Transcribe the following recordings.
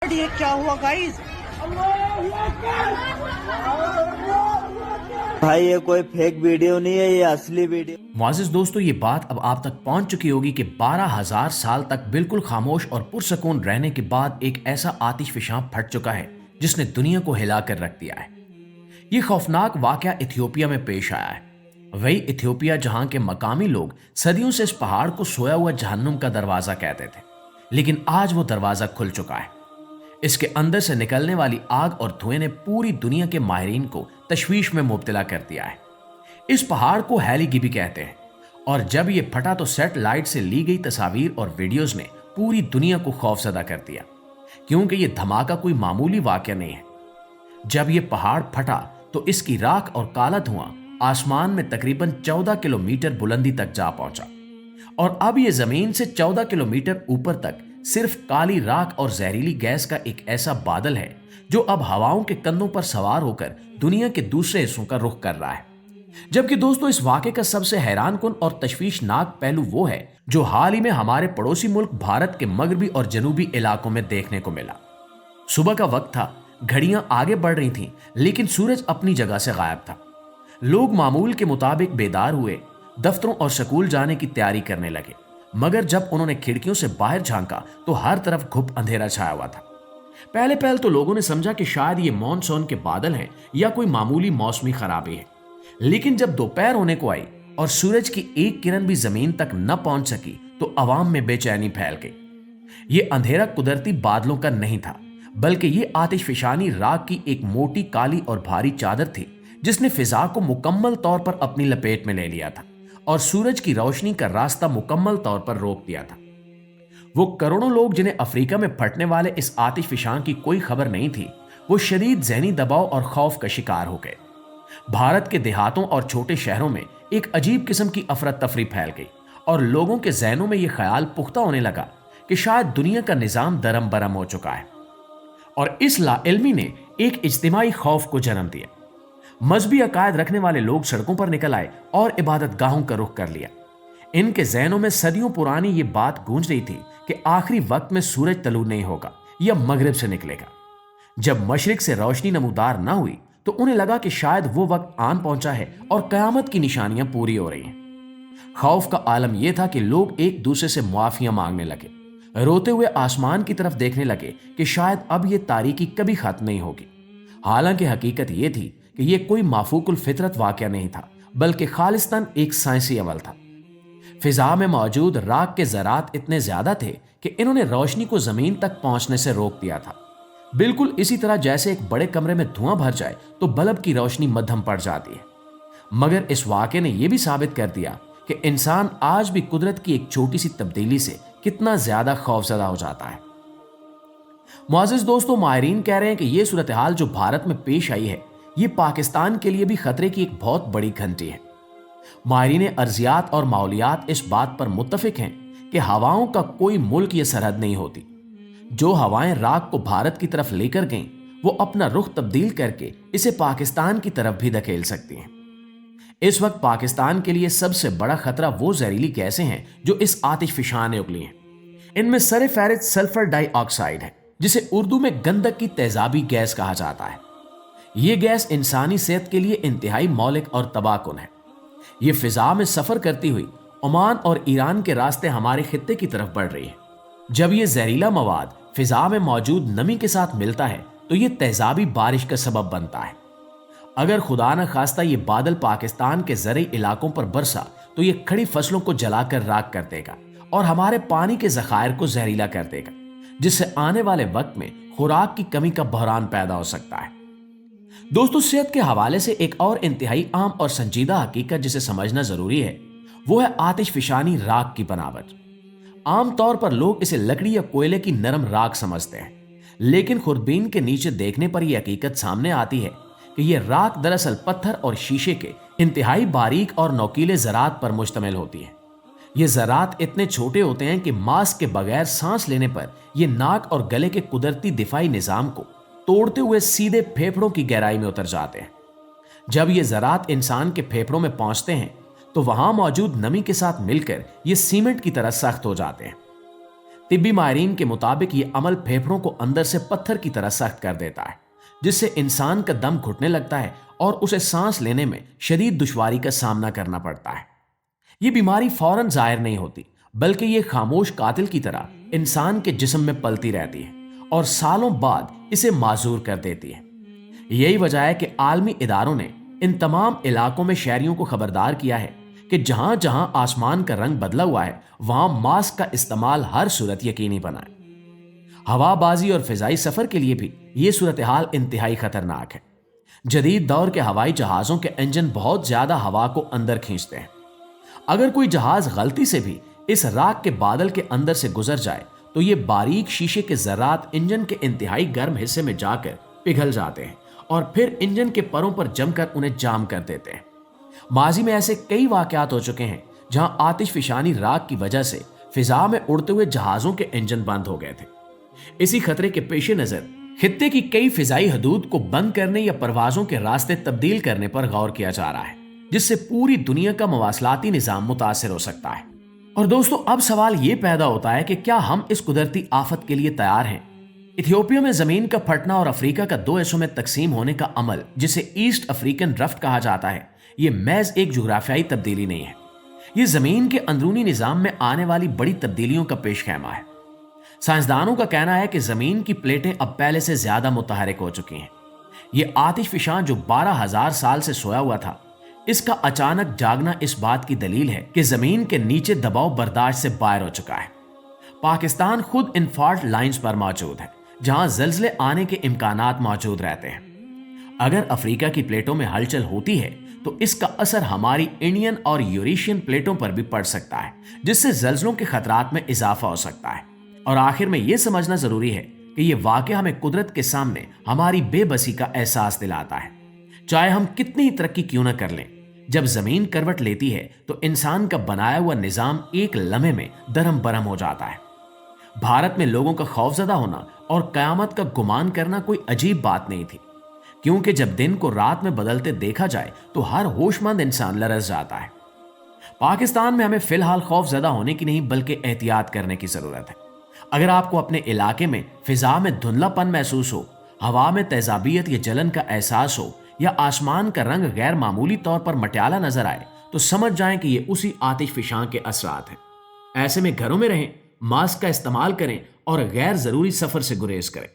ये क्या हुआ गाइस? भाई ये कोई फेक वीडियो नहीं है, ये असली वीडियो। मुआज़िज़ दोस्तों, ये बात अब आप तक पहुंच चुकी होगी कि 12,000 साल तक बिल्कुल खामोश और पुरसकून रहने के बाद एक ऐसा आतिशफशां फट चुका है जिसने दुनिया को हिला कर रख दिया है। ये खौफनाक वाकया इथियोपिया में पेश आया है। वही इथियोपिया जहां के मकामी लोग सदियों से इस पहाड़ को सोया हुआ जहन्नुम का दरवाजा कहते थे, लेकिन आज वो दरवाजा खुल चुका है। इसके अंदर से निकलने वाली आग और धुएं ने पूरी दुनिया के माहिरीन को तशवीश में मुब्तला कर दिया है। इस पहाड़ को हैली गिबी कहते हैं और जब ये फटा तो सैटेलाइट से ली गई तस्वीर और वीडियोस ने पूरी दुनिया को खौफजदा कर दिया, क्योंकि ये धमाका कोई मामूली वाकया नहीं है। जब ये पहाड़ फटा तो इसकी राख और काला धुआं आसमान में तकरीबन 14 किलोमीटर बुलंदी तक जा पहुंचा और अब ये जमीन से 14 किलोमीटर ऊपर तक सिर्फ काली राख और जहरीली गैस का एक ऐसा बादल है जो अब हवाओं के कंधों पर सवार होकर दुनिया के दूसरे हिस्सों का रुख कर रहा है। जबकि दोस्तों, इस वाक़े का सबसे हैरानकुन और तशवीशनाक पहलू वो है जो हाल ही में हमारे पड़ोसी मुल्क भारत के मगरबी और जनूबी इलाकों में देखने को मिला। सुबह का वक्त था, घड़ियां आगे बढ़ रही थीं, लेकिन सूरज अपनी जगह से गायब था। लोग मामूल के मुताबिक बेदार हुए, दफ्तरों और स्कूल जाने की तैयारी करने लगे, मगर जब उन्होंने खिड़कियों से बाहर झांका तो हर तरफ घुप अंधेरा छाया हुआ था। पहले तो लोगों ने समझा कि शायद ये मॉनसून के बादल हैं या कोई मामूली मौसमी खराबी है, लेकिन जब दोपहर होने को आई और सूरज की एक किरण भी जमीन तक न पहुंच सकी तो अवाम में बेचैनी फैल गई। ये अंधेरा कुदरती बादलों का नहीं था, बल्कि ये आतिशफशानी राख की एक मोटी काली और भारी चादर थी जिसने फिजा को मुकम्मल तौर पर अपनी लपेट में ले लिया था और सूरज की रोशनी का रास्ता मुकम्मल तौर पर रोक दिया था। वो करोड़ों लोग जिन्हें अफ्रीका में फटने वाले इस आतिशफशां की कोई खबर नहीं थी, वो शदीद ज़हनी दबाव और खौफ का शिकार हो गए। भारत के देहातों और छोटे शहरों में एक अजीब किस्म की अफरा तफरी फैल गई और लोगों के जहनों में यह ख्याल पुख्ता होने लगा कि शायद दुनिया का निज़ाम दरम बरम हो चुका है। और इस लाइल्मी ने एक इज्तिमाई खौफ को जन्म दिया। मजहबी अकायद रखने वाले लोग सड़कों पर निकल आए और इबादत गाहों का रुख कर लिया। इनके जहनों में सदियों पुरानी ये बात गूंज रही थी कि आखिरी वक्त में सूरज तलू नहीं होगा या मगरिब से निकलेगा। जब मशरिक से रोशनी नमूदार ना हुई तो उन्हें लगा कि शायद वो वक्त आन पहुंचा है और कयामत की निशानियां पूरी हो रही हैं। खौफ का आलम यह था कि लोग एक दूसरे से मुआफियां मांगने लगे, रोते हुए आसमान की तरफ देखने लगे कि शायद अब यह तारीकी कभी खत्म नहीं होगी। हालांकि हकीकत यह थी कि यह कोई माफूकुल फितरत वाकया नहीं था, बल्कि खालिस्तन एक साइंसी अमल था। फिजा में मौजूद राख के ज़रात इतने ज्यादा थे कि इन्होंने रोशनी को जमीन तक पहुंचने से रोक दिया था। बिल्कुल इसी तरह जैसे एक बड़े कमरे में धुआं भर जाए तो बल्ब की रोशनी मध्यम पड़ जाती है। मगर इस वाकये ने यह भी साबित कर दिया कि इंसान आज भी कुदरत की एक छोटी सी तब्दीली से कितना ज्यादा खौफजदा हो जाता है। मुआज़िज़ दोस्तों, माहिरीन कह रहे हैं कि यह सूरत हाल जो भारत में पेश आई है, ये पाकिस्तान के लिए भी खतरे की एक बहुत बड़ी घंटी है। माहिरीन अर्जियात और माहौलियात इस बात पर मुत्तफिक हैं कि हवाओं का कोई मुल्क या सरहद नहीं होती। जो हवाएं राख को भारत की तरफ लेकर गईं, वो अपना रुख तब्दील करके इसे पाकिस्तान की तरफ भी धकेल सकती हैं। इस वक्त पाकिस्तान के लिए सबसे बड़ा खतरा वो जहरीली गैसें हैं जो इस आतिशफशां ने उगली हैं। इनमें सर फहरिस्त सल्फर डाइऑक्साइड है, जिसे उर्दू में गंधक की तेजाबी गैस कहा जाता है। यह गैस इंसानी सेहत के लिए इंतहाई मौलिक और तबाहकुन है। यह फिजा में सफर करती हुई ओमान और ईरान के रास्ते हमारे खित्ते की तरफ बढ़ रही है। जब यह जहरीला मवाद फिजा में मौजूद नमी के साथ मिलता है तो यह तेजाबी बारिश का सबब बनता है। अगर खुदा न खास्ता ये बादल पाकिस्तान के ज़रई इलाकों पर बरसा तो यह खड़ी फसलों को जलाकर राख कर देगा और हमारे पानी के ज़खायर को जहरीला कर देगा, जिससे आने वाले वक्त में खुराक की कमी का बहरान पैदा हो सकता है। दोस्तों, सेहत के हवाले से एक और इंतहाई आम और संजीदा हकीकत जिसे समझना जरूरी है, वो है आतिशफशानी राख की बनावट। आमतौर पर लोग इसे लकड़ी या कोयले की नरम राख समझते हैं, लेकिन खुर्दबीन के नीचे देखने पर यह हकीकत सामने आती है कि यह राख दरअसल पत्थर और शीशे के इंतहाई बारीक और नोकीले ज़रात पर मुश्तमिल होती है। ये ज़रात इतने छोटे होते हैं कि मास्क के बगैर सांस लेने पर यह नाक और गले के कुदरती दिफाई निज़ाम को तोड़ते हुए सीधे फेफड़ों की गहराई में उतर जाते हैं। जब ये ज़रात इंसान के फेफड़ों में पहुंचते हैं तो वहां मौजूद नमी के साथ मिलकर ये सीमेंट की तरह सख्त हो जाते हैं। तिब्बी माहिरीन के मुताबिक ये अमल फेफड़ों को अंदर से पत्थर की तरह सख्त कर देता है, जिससे इंसान का दम घुटने लगता है और उसे सांस लेने में शदीद दुश्वारी का सामना करना पड़ता है। ये बीमारी फौरन जाहिर नहीं होती, बल्कि ये खामोश कातिल की तरह इंसान के जिस्म में पलती रहती है और सालों बाद इसे माजूर कर देती है। यही वजह है कि आलमी इदारों ने इन तमाम इलाकों में शहरियों को खबरदार किया है कि जहां जहां आसमान का रंग बदला हुआ है वहां मास्क का इस्तेमाल हर सूरत यकीनी बनाएं। हवाबाजी और फिजाई सफर के लिए भी ये सूरत हाल इंतहाई खतरनाक है। जदीद दौर के हवाई जहाजों के इंजन बहुत ज्यादा हवा को अंदर खींचते हैं। अगर कोई जहाज गलती से भी इस राख के बादल के अंदर से गुजर जाए तो ये बारीक शीशे के जर्रात इंजन के इंतहाई गर्म हिस्से में जाकर पिघल जाते हैं और फिर इंजन के परों पर जमकर उन्हें जाम कर देते हैं। माजी में ऐसे कई वाकयात हो चुके हैं जहां आतिशफिशानी राख की वजह से फिजा में उड़ते हुए जहाजों के इंजन बंद हो गए थे। इसी खतरे के पेश नजर खित्ते की कई फिजाई हदूद को बंद करने या परवाजों के रास्ते तब्दील करने पर गौर किया जा रहा है, जिससे पूरी दुनिया का मवासलाती निजाम मुतासिर हो सकता है। और दोस्तों, अब सवाल ये पैदा होता है कि क्या हम इस कुदरती आफत के लिए तैयार हैं? इथियोपिया में जमीन का फटना और अफ्रीका का दो हिस्सों में तकसीम होने का अमल, जिसे ईस्ट अफ्रीकन रफ्ट कहा जाता है, ये महज एक जुग्राफियाई तब्दीली नहीं है। ये जमीन के अंदरूनी निजाम में आने वाली बड़ी तब्दीलियों का पेशखैमा है। साइंसदानों का कहना है कि जमीन की प्लेटें अब पहले से ज्यादा मुतहरिक हो चुकी हैं। ये आतिशफिशां जो 12,000 साल से सोया हुआ था, इसका अचानक जागना इस बात की दलील है कि जमीन के नीचे दबाव बर्दाश्त से बाहर हो चुका है। पाकिस्तान खुद इन फॉल्ट लाइंस पर मौजूद है, जहां जल्जले आने के इम्कानात मौजूद रहते हैं। अगर अफ्रीका की प्लेटों में हलचल होती है तो इसका असर हमारी इंडियन और यूरेशियन प्लेटों पर भी पड़ सकता है, जिससे जल्जलों के खतरात में इजाफा हो सकता है। और आखिर में यह समझना जरूरी है कि यह वाकया हमें कुदरत के सामने हमारी बेबसी का एहसास दिलाता है। चाहे हम कितनी तरक्की क्यों न कर लें, जब जमीन करवट लेती है तो इंसान का बनाया हुआ निजाम एक लम्हे में दरम बरम हो जाता है। भारत में लोगों का खौफजदा होना और कयामत का गुमान करना कोई अजीब बात नहीं थी, क्योंकि जब दिन को रात में बदलते देखा जाए तो हर होशमंद इंसान लरस जाता है। पाकिस्तान में हमें फिलहाल खौफजदा होने की नहीं बल्कि एहतियात करने की जरूरत है। अगर आपको अपने इलाके में फिजा में धुंधलापन महसूस हो, हवा में तेजाबियत या जलन का एहसास हो या आसमान का रंग गैर मामूली तौर पर मटियाला नजर आए, तो समझ जाएं कि ये उसी आतिशफिशां के असरात हैं। ऐसे में घरों में रहें, मास्क का इस्तेमाल करें और गैर जरूरी सफर से गुरेज करें।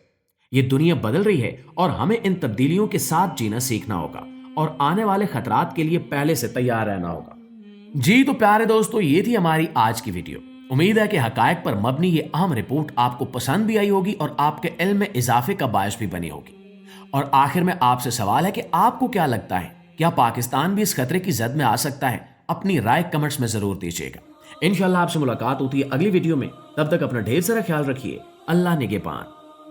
ये दुनिया बदल रही है और हमें इन तब्दीलियों के साथ जीना सीखना होगा और आने वाले खतरात के लिए पहले से तैयार रहना होगा। जी तो प्यारे दोस्तों, ये थी हमारी आज की वीडियो। उम्मीद है कि हकायक पर मबनी ये अहम रिपोर्ट आपको पसंद भी आई होगी और आपके इल्म में इजाफे का बायस भी बनी होगी। और आखिर में आपसे सवाल है कि आपको क्या लगता है, क्या पाकिस्तान भी इस खतरे की जद में आ सकता है? अपनी राय कमेंट्स में जरूर दीजिएगा। इंशाल्लाह आपसे मुलाकात होती है अगली वीडियो में। तब तक अपना ढेर सारा ख्याल रखिए। अल्लाह निगहबान।